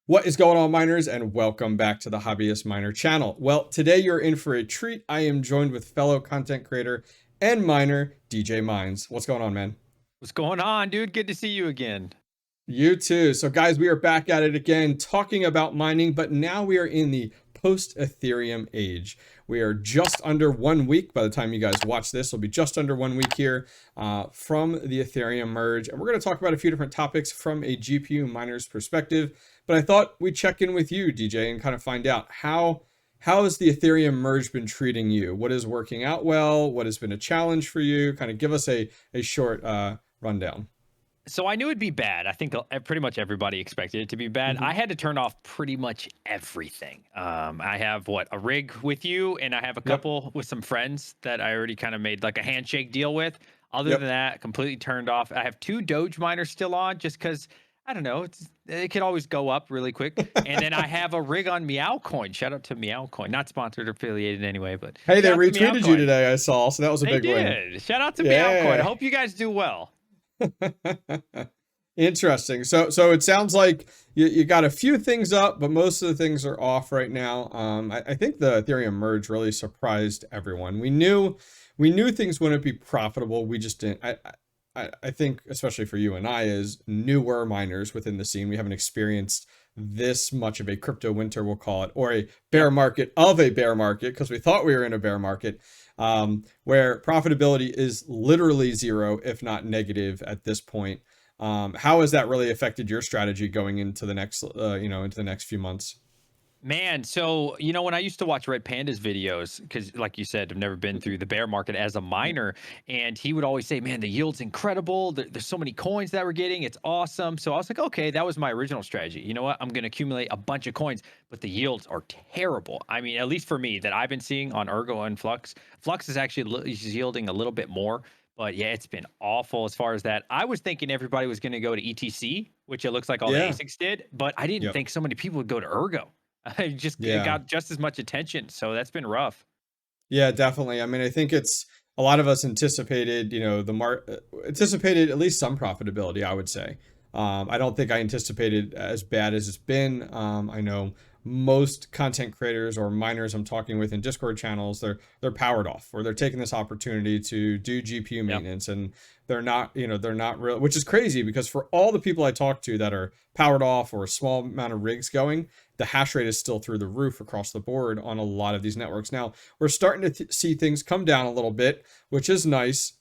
What is going on, miners, and welcome back to the Hobbyist Miner channel. Well, today you're in for a treat. I am joined with fellow content creator and miner DJ Mines. What's going on, man? What's going on, dude? Good to see you again. You too. So guys, we are back at it again talking about mining, but now we are in the post-Ethereum age. We are just under 1 week. By the time you guys watch this, it'll be just under 1 week here from the Ethereum Merge. And we're going to talk about a few different topics from a GPU miner's perspective. But I thought we'd check in with you, DJ, and kind of find out how has the Ethereum Merge been treating you? What is working out well? What has been a challenge for you? Kind of give us a short rundown. So I knew it'd be bad. I think pretty much everybody expected it to be bad. I had to turn off pretty much everything. I have a rig with you, and I have a couple with some friends that I already kind of made like a handshake deal with. Other than that, completely turned off. I have 2 Doge miners still on just because I don't know. It could always go up really quick. And then I have a rig on 𝐷𝐻𝐾oin. Shout out to 𝐷𝐻𝐾oin. Not sponsored or affiliated anyway, but hey, they shout out to retweeted you 𝐷𝐻𝐾oin. today, I saw, so that was a They big win. did. Shout out to 𝐷𝐻𝐾oin. I hope you guys do well. Interesting. So it sounds like you got a few things up, but most of the things are off right now. I think the Ethereum Merge really surprised everyone. We knew things wouldn't be profitable. We just didn't. I think, especially for you and I, as newer miners within the scene, we haven't experienced this much of a crypto winter, we'll call it, or a bear market of a bear market, because we thought we were in a bear market, where profitability is literally zero, if not negative at this point. How has that really affected your strategy going into the next, into the next few months? Man, so when I used to watch Red Panda's videos, because like you said, I've never been through the bear market as a miner, and he would always say, "Man, the yield's incredible. There's so many coins that we're getting. It's awesome." So I was like, "Okay, that was my original strategy. You know what? I'm going to accumulate a bunch of coins, but the yields are terrible. I mean, at least for me, that I've been seeing on Ergo and Flux. Flux is actually yielding a little bit more." But yeah, it's been awful as far as that. I was thinking everybody was going to go to ETC, which it looks like all the ASICs did, but I didn't think so many people would go to Ergo. It got just as much attention, so that's been rough. Yeah, definitely. I mean, I think it's a lot of us anticipated, anticipated at least some profitability, I would say. I don't think I anticipated as bad as it's been. I know most content creators or miners I'm talking with in Discord channels, they're powered off, or they're taking this opportunity to do GPU maintenance, and they're not real, which is crazy because for all the people I talk to that are powered off or a small amount of rigs going, the hash rate is still through the roof across the board on a lot of these networks. Now we're starting to see things come down a little bit, which is nice.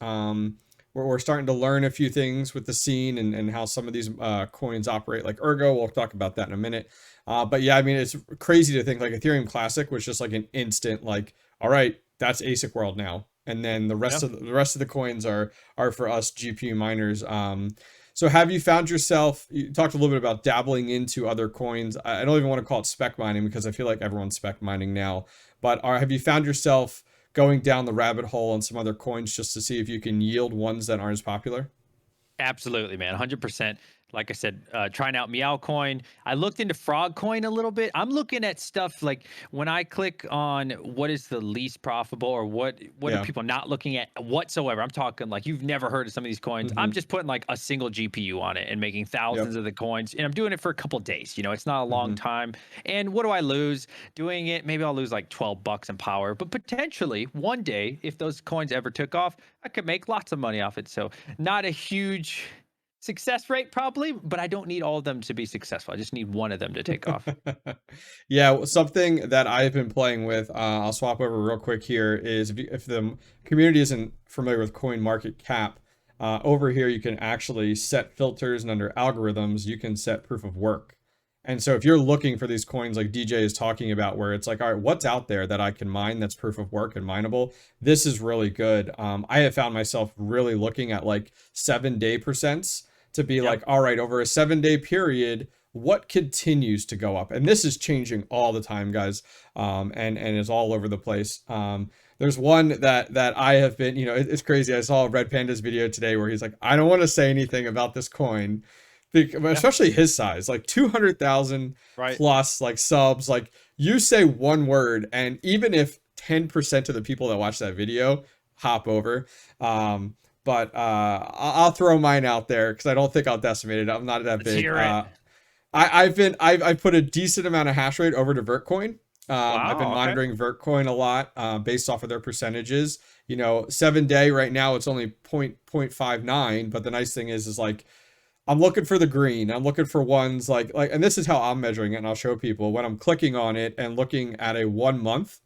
We're starting to learn a few things with the scene and how some of these coins operate, like Ergo. We'll talk about that in a minute. But yeah, I mean, it's crazy to think like Ethereum Classic was just like an instant, like, all right, that's ASIC world now. And then the rest of the coins are for us GPU miners. So have you found yourself, you talked a little bit about dabbling into other coins. I don't even want to call it spec mining because I feel like everyone's spec mining now, but have you found yourself going down the rabbit hole on some other coins just to see if you can yield ones that aren't as popular? Absolutely, man. 100%. Like I said, trying out 𝐷𝐻𝐾oin. I looked into FrogCoin a little bit. I'm looking at stuff like when I click on what is the least profitable, or what are people not looking at whatsoever. I'm talking like you've never heard of some of these coins. I'm just putting like a single GPU on it and making thousands of the coins. And I'm doing it for a couple days. It's not a long time. And what do I lose doing it? Maybe I'll lose like $12 in power. But potentially one day, if those coins ever took off, I could make lots of money off it. So not a huge success rate probably, but I don't need all of them to be successful. I just need one of them to take off. Yeah, something that I've been playing with, I'll swap over real quick here, is if the community isn't familiar with coin market cap, over here you can actually set filters, and under algorithms you can set proof of work. And so if you're looking for these coins like DJ is talking about, where it's like, all right, what's out there that I can mine that's proof of work and mineable, this is really good. I have found myself really looking at like 7-day percents to be like, all right, over a 7-day period, what continues to go up? And this is changing all the time, guys, and is all over the place. There's one that I have been, it's crazy. I saw Red Panda's video today where he's like, I don't want to say anything about this coin, especially his size, like 200,000 plus like subs. Like, you say one word, and even if 10% of the people that watch that video hop over, but I'll throw mine out there because I don't think I'll decimate it. I'm not that big. I've put a decent amount of hash rate over to Vertcoin. I've been Wow. Okay. monitoring Vertcoin a lot, based off of their percentages. 7-day right now it's only 0.59, but the nice thing is like I'm looking for the green. I'm looking for ones and this is how I'm measuring it, and I'll show people when I'm clicking on it and looking at a 1 month.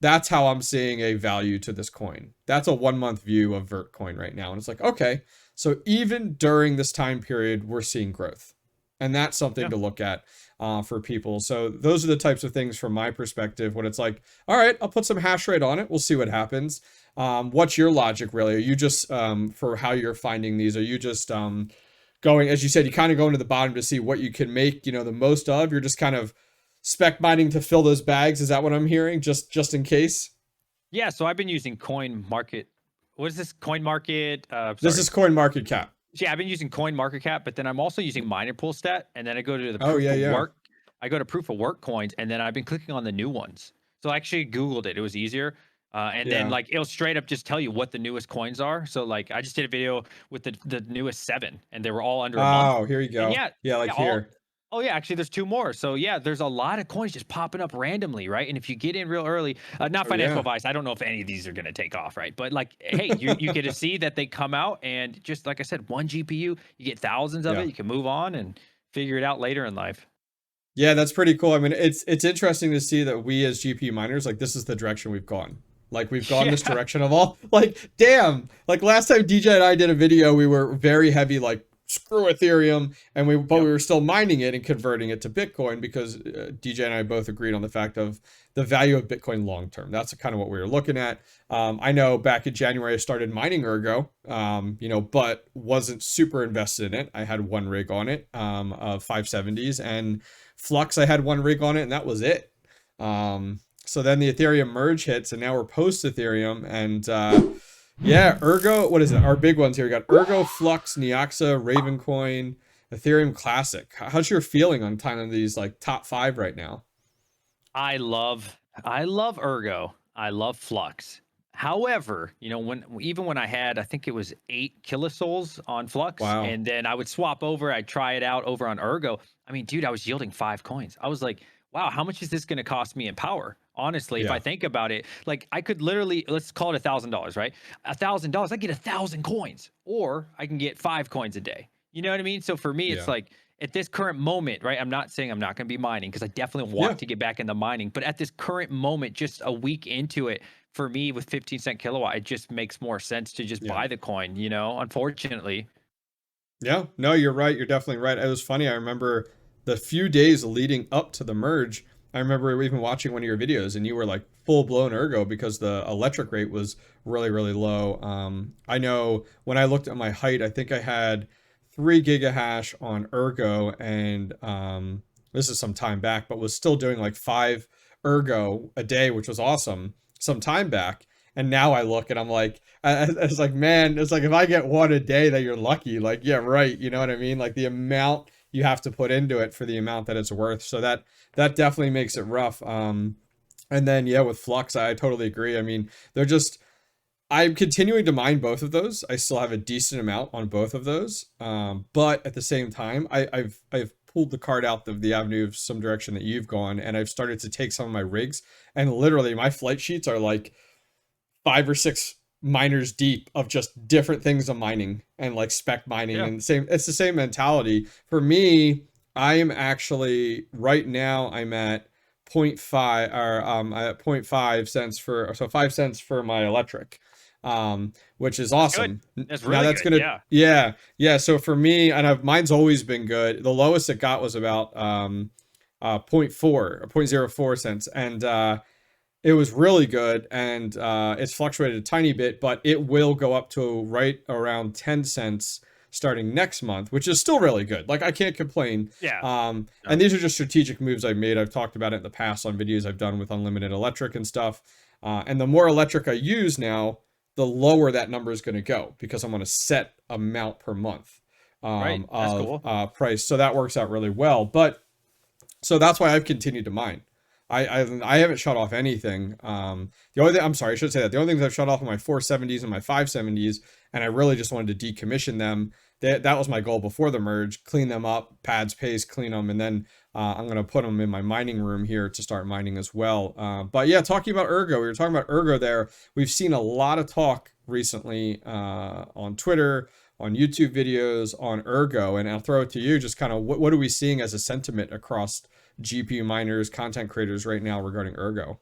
That's how I'm seeing a value to this coin. That's a 1 month view of Vertcoin right now. And it's like, okay, so even during this time period, we're seeing growth. And that's something Yeah. to look at for people. So those are the types of things from my perspective when it's like, all right, I'll put some hash rate on it. We'll see what happens. What's your logic really? Are you just, for how you're finding these, are you just going, as you said, you kind of go into the bottom to see what you can make, the most of? You're just kind of spec mining to fill those bags. Is that what I'm hearing? Just in case? Yeah. So I've been using Coin Market. What is this? Coin Market. This is Coin Market Cap. Yeah, I've been using Coin Market Cap, but then I'm also using Miner Pool Stat, and then I go to the Oh, proof yeah, of yeah. work. I go to proof of work coins, and then I've been clicking on the new ones. So I actually Googled it. It was easier. And then Yeah. like it'll straight up just tell you what the newest coins are. So like I just did a video with the newest 7, and they were all under a month. Oh, here you go. And Yeah, like here. Oh yeah, actually there's 2 more. So yeah, there's a lot of coins just popping up randomly, right? And if you get in real early, not Oh, financial yeah. advice, I don't know if any of these are gonna take off, right? But like, hey, you get to see that they come out, and just like I said, 1 GPU, you get thousands of Yeah. it, you can move on and figure it out later in life. Yeah, that's pretty cool. I mean, it's interesting to see that we as GPU miners, like this is the direction we've gone. Like we've gone this Yeah. direction of all, like, damn, like last time DJ and I did a video, we were very heavy, like screw Ethereum, and we were still mining it and converting it to Bitcoin because DJ and I both agreed on the fact of the value of Bitcoin long term. That's kind of what we were looking at. I know back in January I started mining �ergo, but wasn't super invested in it. I had 1 rig on it, of 570s, and Flux I had 1 rig on it, and that was it. So then the Ethereum Merge hits, and now we're post Ethereum, and yeah, �ergo, what is it? Our big ones here. We got �ergo, Flux, 𝐸𝐴XA, Ravencoin, Ethereum Classic. How's your feeling on kind of these like top 5 right now? I love �ergo. I love Flux. However, when I had, I think it was 8 kilosouls on Flux, Wow. and then I would swap over, I'd try it out over on �ergo. I mean, dude, I was yielding 5 coins. I was like, wow, how much is this going to cost me in power? Honestly, if Yeah. I think about it, like I could literally, let's call it $1,000, right? $1,000, I get 1,000 coins, or I can get 5 coins a day. You know what I mean? So for me, it's Yeah. like at this current moment, right? I'm not saying I'm not going to be mining because I definitely want Yeah. to get back into mining. But at this current moment, just a week into it, for me with 15-cent kilowatt, it just makes more sense to just Yeah. buy the coin, unfortunately. Yeah, no, you're right. You're definitely right. It was funny. I remember the few days leading up to the merge. I remember even watching one of your videos, and you were like full blown �ergo because the electric rate was really, really low. I know when I looked at my height, I think I had 3 gigahash on �ergo, and this is some time back, but was still doing like 5 �ergo a day, which was awesome some time back. And now I look and I'm like, it's like, man, it's like if I get 1 a day, that you're lucky. Like, yeah, right. You know what I mean? Like the amount you have to put into it for the amount that it's worth. So that definitely makes it rough. And then yeah, with Flux, I totally agree. I mean, I'm continuing to mine both of those. I still have a decent amount on both of those. But at the same time, I've pulled the card out of the avenue of some direction that you've gone, and I've started to take some of my rigs, and literally my flight sheets are like 5 or 6 miners deep of just different things of mining and like spec mining. Yeah. And it's the same mentality for me. I am actually right now I'm at 0.5 or at 0.5 cents for, so 5 cents for my electric, which is awesome. That's Now really that's good. gonna, Yeah. yeah. So for me, and mine's always been good. The lowest it got was about 0.4 or 0.04 cents, and it was really good, and it's fluctuated a tiny bit, but it will go up to right around 10 cents starting next month, which is still really good. Like I can't complain. Yeah. And these are just strategic moves I've made. I've talked about it in the past on videos I've done with unlimited electric and stuff. And the more electric I use now, the lower that number is going to go because I'm on a set amount per month Right. That's of cool. price. So that works out really well. But so that's why I've continued to mine. I haven't shut off anything. The only thing, I'm sorry, I should say that the only things I've shut off are my 470s and my 570s, and I really just wanted to decommission them that was my goal before the merge, clean them up, pads, paste, clean them, and then I'm going to put them in my mining room here to start mining as well. But yeah, talking about 𝐿𝐸, we were talking about 𝐿𝐸 there. We've seen a lot of talk recently on Twitter, on YouTube videos, on 𝐿𝐸, and I'll throw it to you. Just kind of what are we seeing as a sentiment across GPU miners, content creators right now regarding 𝐿𝐸?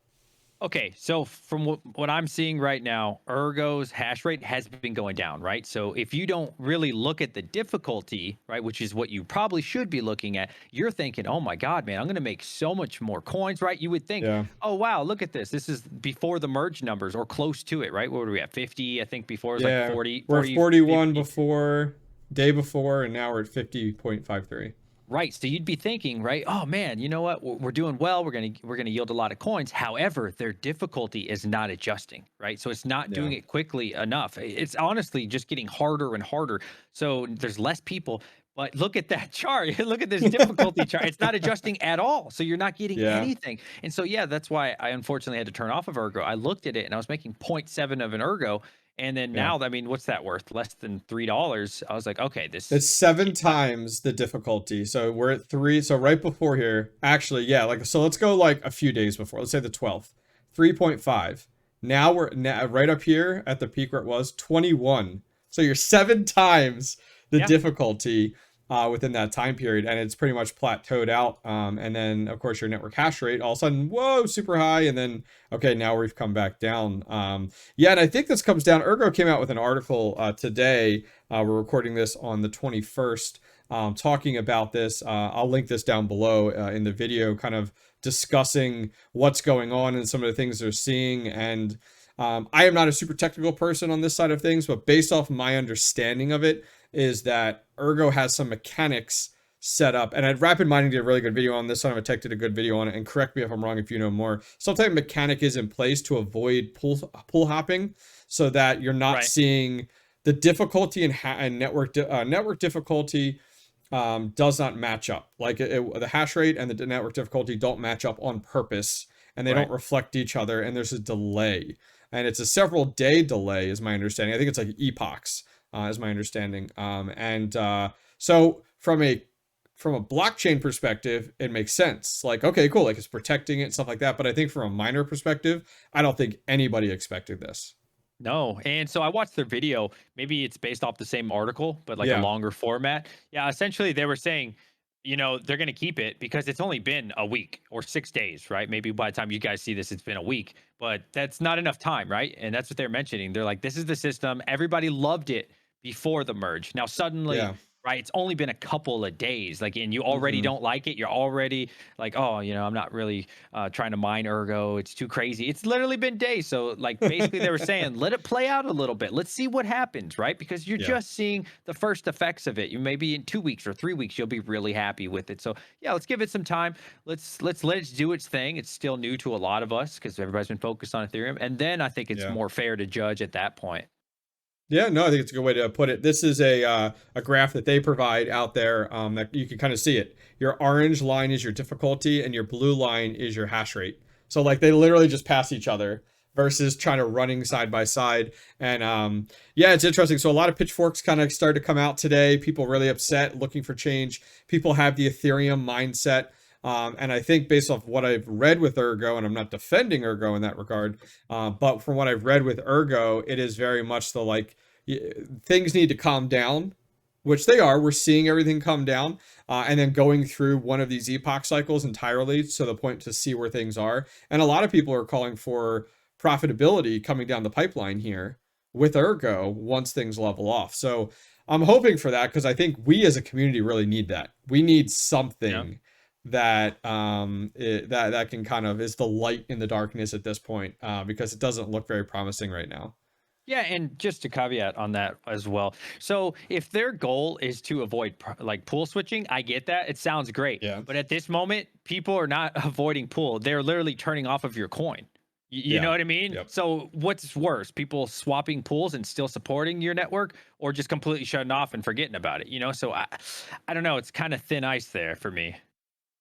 Okay, so from what I'm seeing right now, 𝐿𝐸's hash rate has been going down, right? So if you don't really look at the difficulty, right, which is what you probably should be looking at, you're thinking, oh my God, man, I'm going to make so much more coins, right? You would think, Yeah. oh, wow, look at this. This is before the merge numbers or close to it, right? What were we at? 50, I think before it was like 40. We're 40, 41 50. before, day before, and now we're at 50.53. Right. So you'd be thinking, right? Oh man, you know what? We're doing well. We're gonna yield a lot of coins. However, their difficulty is not adjusting, right? So it's not doing it quickly enough. It's honestly just getting harder and harder. So there's less people. But look at that chart. Look at this difficulty chart. It's not adjusting at all. So you're not getting anything. And so yeah, that's why I unfortunately had to turn off of 𝐿𝐸. I looked at it and I was making 0.7 of an 𝐿𝐸. And then now, I mean, what's that worth? Less than $3. I was like, okay, this. It's 7 times the difficulty. So we're at 3. So right before here, actually, yeah, like, so let's go like a few days before. Let's say the 12th, 3.5. Now we're right up here at the peak where it was 21. So you're 7 times the difficulty within that time period, and it's pretty much plateaued out. And then of course your network hash rate all of a sudden, whoa, super high, and then okay, now we've come back down. Yeah, and I think this comes down. 𝐿𝐸 came out with an article today. We're recording this on the 21st, talking about this. I'll link this down below in the video, kind of discussing what's going on and some of the things they're seeing. And I am not a super technical person on this side of things, but based off my understanding of it, is that 𝐿𝐸 has some mechanics set up, and Rapid Mining did a really good video on this. Tech did a good video on it, and correct me if I'm wrong if you know more. Some type of mechanic is in place to avoid pool hopping, so that you're not seeing the difficulty and network difficulty does not match up. Like the hash rate and the network difficulty don't match up on purpose, and they don't reflect each other, and there's a delay, and it's a several day delay is my understanding. I think it's like epochs. Is my understanding. So from a blockchain perspective, it makes sense. Like, okay, cool. Like it's protecting it and stuff like that. But I think from a miner perspective, I don't think anybody expected this. No. And so I watched their video. Maybe it's based off the same article, but like a longer format. Yeah. Essentially they were saying, you know, they're going to keep it because it's only been a week or 6 days, right? Maybe by the time you guys see this, it's been a week, but that's not enough time, right? And that's what they're mentioning. They're like, this is the system. Everybody loved it before the merge. Now, suddenly, right, it's only been a couple of days, like, and you already don't like it. You're already like, oh, you know, I'm not really trying to mine 𝐿𝐸. It's too crazy. It's literally been days. So like, basically they were saying, let it play out a little bit. Let's see what happens, right? Because you're just seeing the first effects of it. You maybe in 2 weeks or 3 weeks, you'll be really happy with it. So yeah, let's give it some time. Let's let it do its thing. It's still new to a lot of us because everybody's been focused on Ethereum. And then I think it's more fair to judge at that point. Yeah, no, I think it's a good way to put it. This is a graph that they provide out there that you can kind of see it. Your orange line is your difficulty, and your blue line is your hash rate. So like they literally just pass each other versus trying to running side by side. And yeah, it's interesting. So a lot of pitchforks kind of started to come out today. People really upset, looking for change. People have the Ethereum mindset. And I think based off what I've read with 𝐿𝐸, and I'm not defending 𝐿𝐸 in that regard, but from what I've read with 𝐿𝐸, it is very much the like things need to calm down, which they are. We're seeing everything calm down, and then going through one of these epoch cycles entirely to the point to see where things are. And a lot of people are calling for profitability coming down the pipeline here with 𝐿𝐸 once things level off. So I'm hoping for that because I think we as a community really need that. We need something that that can kind of is the light in the darkness at this point, because it doesn't look very promising right now. Yeah, and just to caveat on that as well. So if their goal is to avoid like pool switching, I get that. It sounds great. Yeah. But at this moment, people are not avoiding pool. They're literally turning off of your coin. You know what I mean? Yep. So what's worse, people swapping pools and still supporting your network, or just completely shutting off and forgetting about it? You know, so I don't know. It's kind of thin ice there for me.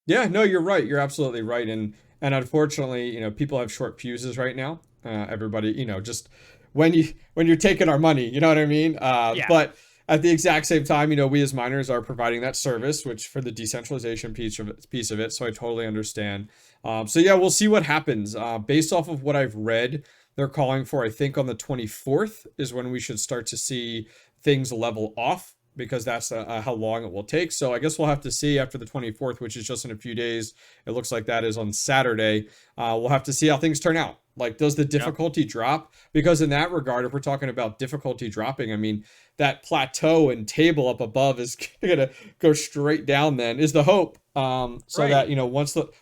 Yeah, no, you're right. You're absolutely right. And unfortunately, you know, people have short fuses right now. Everybody, you know, just when you're taking our money, you know what I mean? But at the exact same time, we as miners are providing that service, which for the decentralization piece of it. So I totally understand. So yeah, we'll see what happens. Based off of what I've read, they're calling for, I think on the 24th is when we should start to see things level off, because that's how long it will take. So I guess we'll have to see after the 24th, which is just in a few days. It looks like that is on Saturday. We'll have to see how things turn out. Like, does the difficulty drop? Because in that regard, if we're talking about difficulty dropping, I mean, that plateau and table up above is going to go straight down then, is the hope. So that,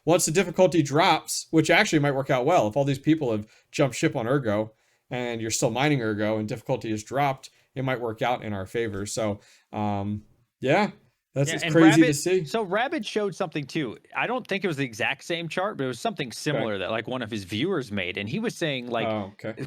once the difficulty drops, which actually might work out well, if all these people have jumped ship on Ergo and you're still mining Ergo and difficulty is dropped, it might work out in our favor. So, yeah. It's crazy to see. So Rabbit showed something too. I don't think it was the exact same chart, but it was something similar that like one of his viewers made, and he was saying like,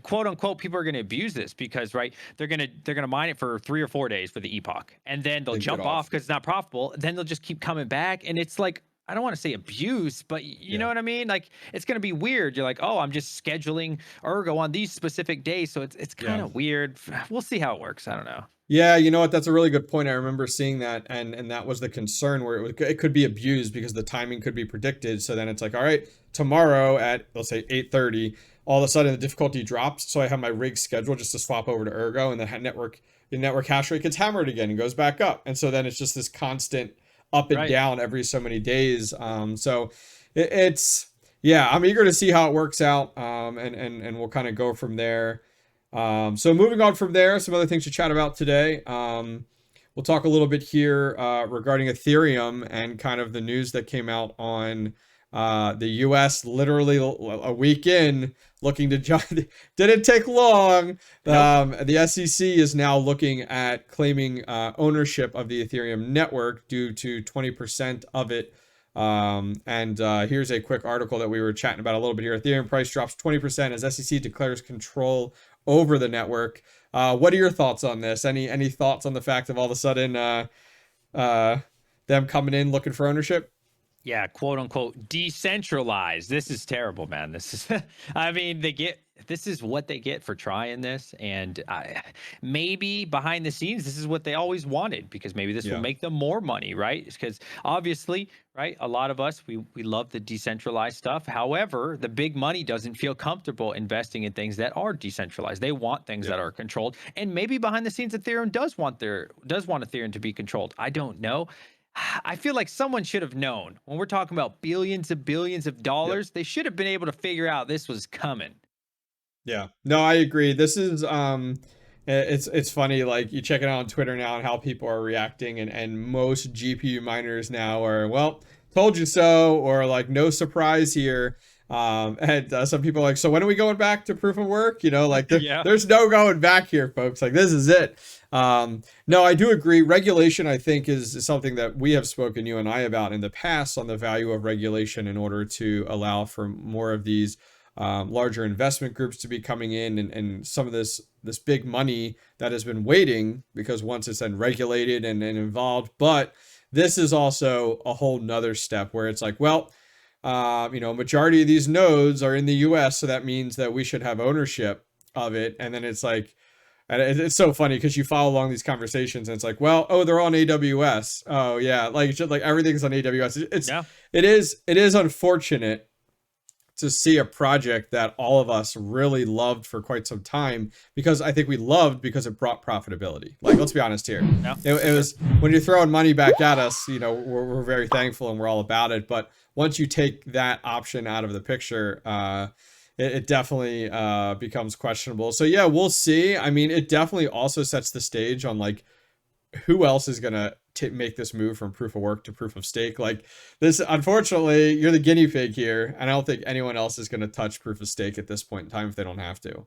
quote unquote, people are going to abuse this because they're gonna mine it for 3 or 4 days for the epoch, and then they'll jump off because it's not profitable. Then they'll just keep coming back, and it's like, I don't want to say abuse, but you know what I mean? Like, it's going to be weird. You're like, oh, I'm just scheduling Ergo on these specific days, so it's kind of weird. We'll see how it works. I don't know. Yeah, you know what? That's a really good point. I remember seeing that, and that was the concern, where it could be abused because the timing could be predicted. So then it's like, all right, tomorrow at, let's say 8:30, all of a sudden the difficulty drops. So I have my rig scheduled just to swap over to Ergo, and the network hash rate gets hammered again and goes back up. And so then it's just this constant up and down every so many days. So it's I'm eager to see how it works out. And we'll kind of go from there. So moving on from there, some other things to chat about today. We'll talk a little bit here regarding Ethereum and kind of the news that came out on the US literally a week in, looking to didn't take long. The SEC is now looking at claiming ownership of the Ethereum network due to 20% of it. Here's a quick article that we were chatting about a little bit here. Ethereum price drops 20% as SEC declares control over the network. What are your thoughts on this? Any thoughts on the fact of all of a sudden them coming in looking for ownership? Yeah, quote unquote decentralized. This is terrible, man. This is I mean, this is what they get for trying this, and maybe behind the scenes this is what they always wanted, because maybe this will make them more money, right? Because obviously, right, a lot of us we love the decentralized stuff. However, the big money doesn't feel comfortable investing in things that are decentralized. They want things that are controlled, and maybe behind the scenes Ethereum does want Ethereum to be controlled. I don't know. I feel like someone should have known. When we're talking about billions of dollars, they should have been able to figure out this was coming. Yeah, no, I agree. This is it's funny, like you check it out on Twitter now and how people are reacting, and most GPU miners now are, well, told you so, or like, no surprise here. Some people are like, so when are we going back to proof of work? Like there's no going back here, folks. Like, this is it. No, I do agree. Regulation, I think, is something that we have spoken, you and I, about in the past, on the value of regulation in order to allow for more of these larger investment groups to be coming in, and some of this big money that has been waiting, because once it's then regulated and involved. But this is also a whole nother step where it's like, well, majority of these nodes are in the US, so that means that we should have ownership of it. And then it's like, and it's so funny because you follow along these conversations and it's like, well, they're on AWS. Oh yeah, like just like everything's on AWS. It is unfortunate to see a project that all of us really loved for quite some time, because I think we loved because it brought profitability. Like, let's be honest here. It was, when you're throwing money back at us, we're very thankful and we're all about it. But once you take that option out of the picture, it definitely becomes questionable. So yeah, we'll see. I mean, it definitely also sets the stage on like, who else is gonna make this move from proof of work to proof of stake? Like this, unfortunately, you're the guinea pig here, and I don't think anyone else is gonna touch proof of stake at this point in time if they don't have to.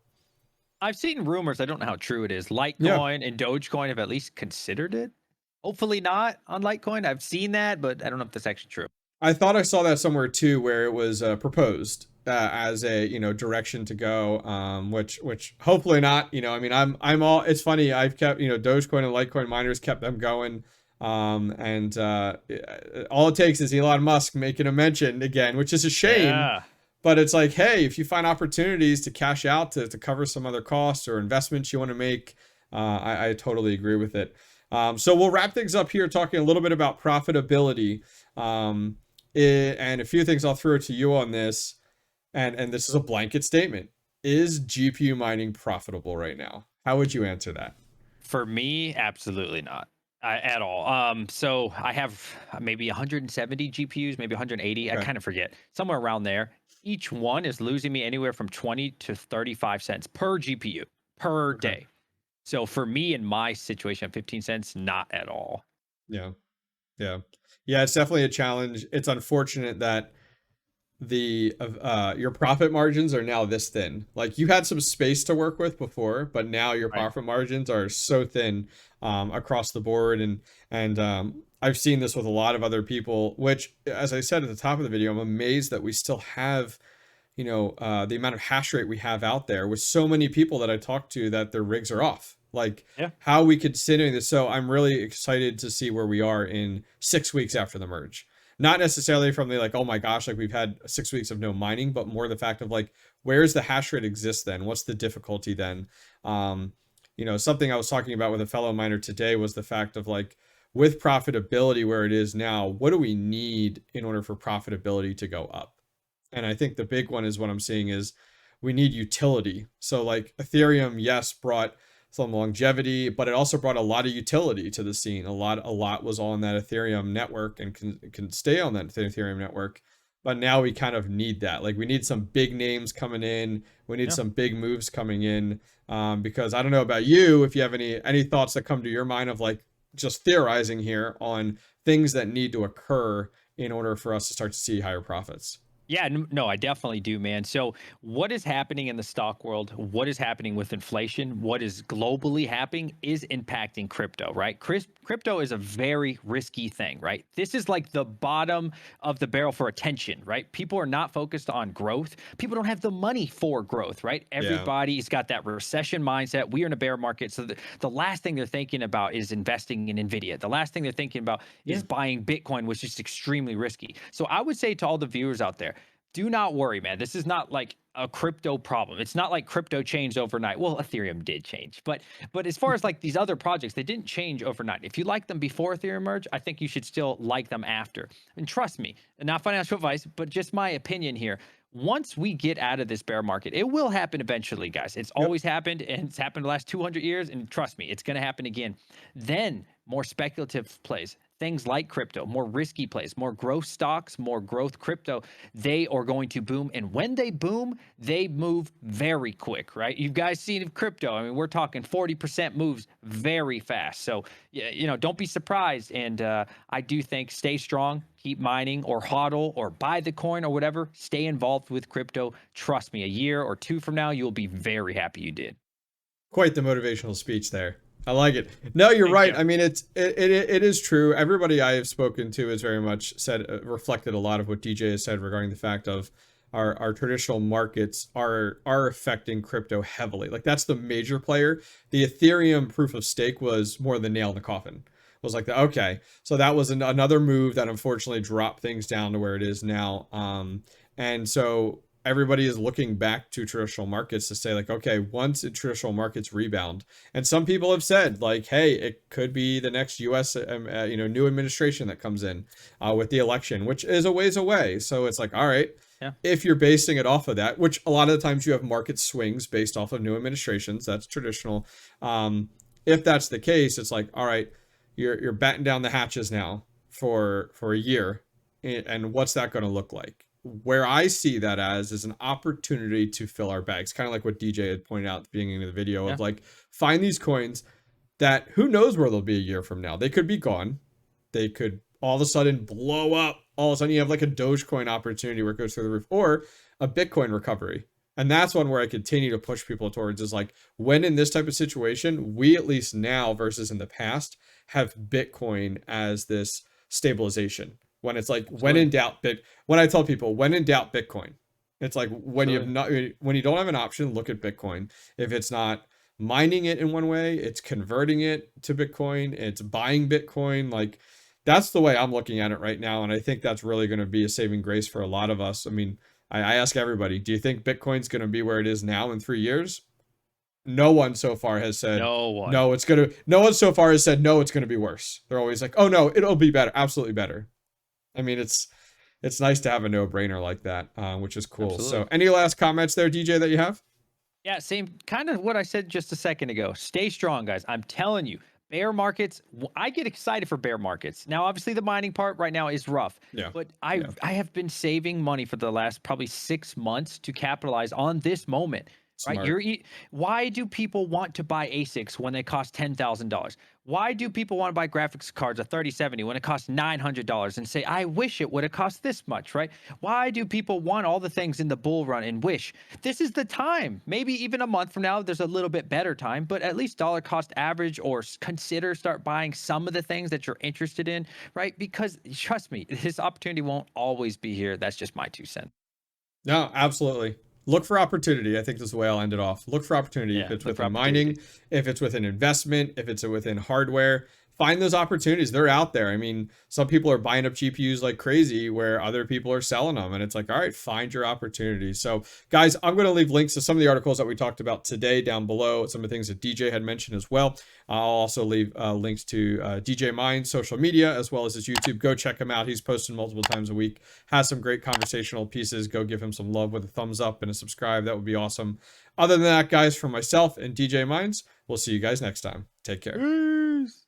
I've seen rumors, I don't know how true it is, Litecoin and Dogecoin have at least considered it. Hopefully not on Litecoin. I've seen that, but I don't know if that's actually true. I thought I saw that somewhere too, where it was proposed as a direction to go, which hopefully not. I mean, I'm all. It's funny. I've kept Dogecoin and Litecoin miners, kept them going, and all it takes is Elon Musk making a mention again, which is a shame. Yeah. But it's like, hey, if you find opportunities to cash out to cover some other costs or investments you want to make, I totally agree with it. So we'll wrap things up here talking a little bit about profitability. And a few things I'll throw to you on this. And this is a blanket statement. Is GPU mining profitable right now? How would you answer that? For me, absolutely not. At all. So I have maybe 170 GPUs, maybe 180. I Okay. kind of forget, somewhere around there. Each one is losing me anywhere from 20 to 35 cents per GPU per Okay. day. So for me, in my situation, 15 cents, not at all. Yeah. Yeah. Yeah. It's definitely a challenge. It's unfortunate that your profit margins are now this thin. Like you had some space to work with before, but now your Right. profit margins are so thin across the board. And I've seen this with a lot of other people, which, as I said at the top of the video, I'm amazed that we still have, the amount of hash rate we have out there with so many people that I talk to that their rigs are off. Like Yeah. how we considering this. So I'm really excited to see where we are in 6 weeks after the merge. Not necessarily from the like, oh my gosh, like we've had 6 weeks of no mining, but more the fact of like, where's the hash rate exist then? What's the difficulty then? Something I was talking about with a fellow miner today was the fact of like, with profitability where it is now, what do we need in order for profitability to go up? And I think the big one is what I'm seeing is we need utility. So like Ethereum, yes, brought some longevity, but it also brought a lot of utility to the scene. A lot was on that Ethereum network and can stay on that Ethereum network. But now we kind of need that. Like we need some big names coming in. We need Yeah. some big moves coming in. Because I don't know about you, if you have any thoughts that come to your mind of like just theorizing here on things that need to occur in order for us to start to see higher profits. Yeah, no, I definitely do, man. So, what is happening in the stock world? What is happening with inflation? What is globally happening is impacting crypto, right? Crypto is a very risky thing, right? This is like the bottom of the barrel for attention, right? People are not focused on growth. People don't have the money for growth, right? Yeah. Everybody's got that recession mindset. We are in a bear market. So, the last thing they're thinking about is investing in NVIDIA. The last thing they're thinking about Yeah. is buying Bitcoin, which is extremely risky. So, I would say to all the viewers out there, do not worry, man. This is not like a crypto problem. It's not like crypto changed overnight. Well, Ethereum did change, but as far as like these other projects, they didn't change overnight. If you like them before Ethereum Merge, I think you should still like them after. And trust me, not financial advice, but just my opinion here. Once we get out of this bear market, it will happen eventually, guys. It's Yep. always happened, and it's happened the last 200 years. And trust me, it's going to happen again. Then more speculative plays, things like crypto, more risky plays, more growth stocks, more growth crypto, they are going to boom. And when they boom, they move very quick, right? You guys seen crypto. I mean, we're talking 40% moves very fast. So, yeah, don't be surprised. And I do think stay strong, keep mining or hodl or buy the coin or whatever. Stay involved with crypto. Trust me, a year or two from now, you'll be very happy you did. Quite the motivational speech there. I like it. No, you're Thank right. you. I mean, it is true. Everybody I have spoken to has very much said reflected a lot of what DJ has said regarding the fact of our traditional markets are affecting crypto heavily. Like that's the major player. The Ethereum proof of stake was more the nail in the coffin. Was like okay, so that was another move that unfortunately dropped things down to where it is now. And so everybody is looking back to traditional markets to say like, okay, once traditional markets rebound, and some people have said like, hey, it could be the next U.S. New administration that comes in with the election, which is a ways away. So it's like, all right, Yeah. if you're basing it off of that, which a lot of the times you have market swings based off of new administrations, that's traditional. If that's the case, it's like, all right, you're batten down the hatches now for a year, and what's that going to look like? Where I see that as is an opportunity to fill our bags, kind of like what DJ had pointed out at the beginning of the video Yeah. of like, find these coins that who knows where they'll be a year from now. They could be gone. They could all of a sudden blow up. All of a sudden you have like a Dogecoin opportunity where it goes through the roof, or a Bitcoin recovery. And that's one where I continue to push people towards is like, when in this type of situation, we at least now versus in the past have Bitcoin as this stabilization. When it's like, when in doubt, when I tell people, when in doubt, Bitcoin. It's like when you have not, when you don't have an option, look at Bitcoin. If it's not mining it in one way, it's converting it to Bitcoin, it's buying Bitcoin. Like that's the way I'm looking at it right now. And I think that's really going to be a saving grace for a lot of us. I mean, I ask everybody, do you think Bitcoin's going to be where it is now in 3 years? no one so far has said No one. no, it's gonna. No one so far has said no, it's gonna be worse. They're always like, oh no, it'll be better, absolutely better. I mean, it's nice to have a no-brainer like that, which is cool. Absolutely. So, any last comments there, DJ, that you have? Yeah, same kind of what I said just a second ago. Stay strong, guys. I'm telling you, bear markets, I get excited for bear markets. Now, obviously, the mining part right now is rough, Yeah. but I have been saving money for the last probably 6 months to capitalize on this moment. Right? Smart. Why do people want to buy ASICs when they cost $10,000? Why do people want to buy graphics cards at 3070 when it costs $900 and say, I wish it would have cost this much, right? Why do people want all the things in the bull run and wish this is the time? Maybe even a month from now, there's a little bit better time, but at least dollar cost average or consider start buying some of the things that you're interested in, right? Because trust me, this opportunity won't always be here. That's just my 2 cents. No, absolutely. Look for opportunity. I think this is the way I'll end it off. Look for opportunity. Yeah, if it's look for within mining, if it's within investment, if it's within hardware, find those opportunities. They're out there. I mean, some people are buying up GPUs like crazy where other people are selling them. And it's like, all right, find your opportunity. So guys, I'm going to leave links to some of the articles that we talked about today down below. Some of the things that DJ had mentioned as well. I'll also leave links to DJ Mine's social media as well as his YouTube. Go check him out. He's posting multiple times a week, has some great conversational pieces. Go give him some love with a thumbs up and a subscribe. That would be awesome. Other than that, guys, from myself and DJ Mines, we'll see you guys next time. Take care. Peace.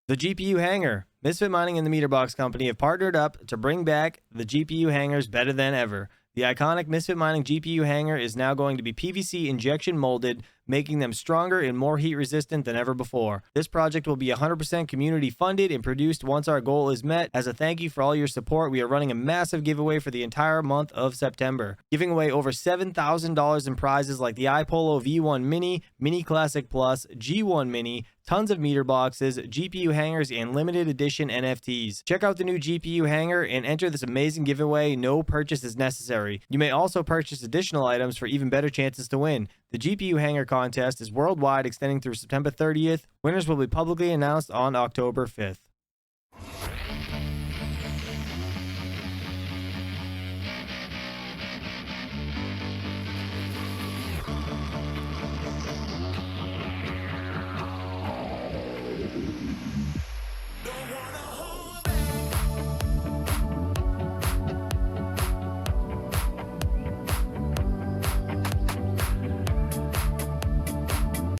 The GPU Hanger. Misfit Mining and the Meterbox Company have partnered up to bring back the GPU hangers better than ever. The iconic Misfit Mining GPU hanger is now going to be PVC injection molded, making them stronger and more heat resistant than ever before. This project will be 100% community funded and produced once our goal is met. As a thank you for all your support, we are running a massive giveaway for the entire month of September, giving away over $7,000 in prizes like the iPolo V1 Mini, Mini Classic Plus, G1 Mini, tons of meter boxes, GPU hangers, and limited edition NFTs. Check out the new GPU hanger and enter this amazing giveaway. No purchase is necessary. You may also purchase additional items for even better chances to win. The GPU hanger contest is worldwide, extending through September 30th. Winners will be publicly announced on October 5th.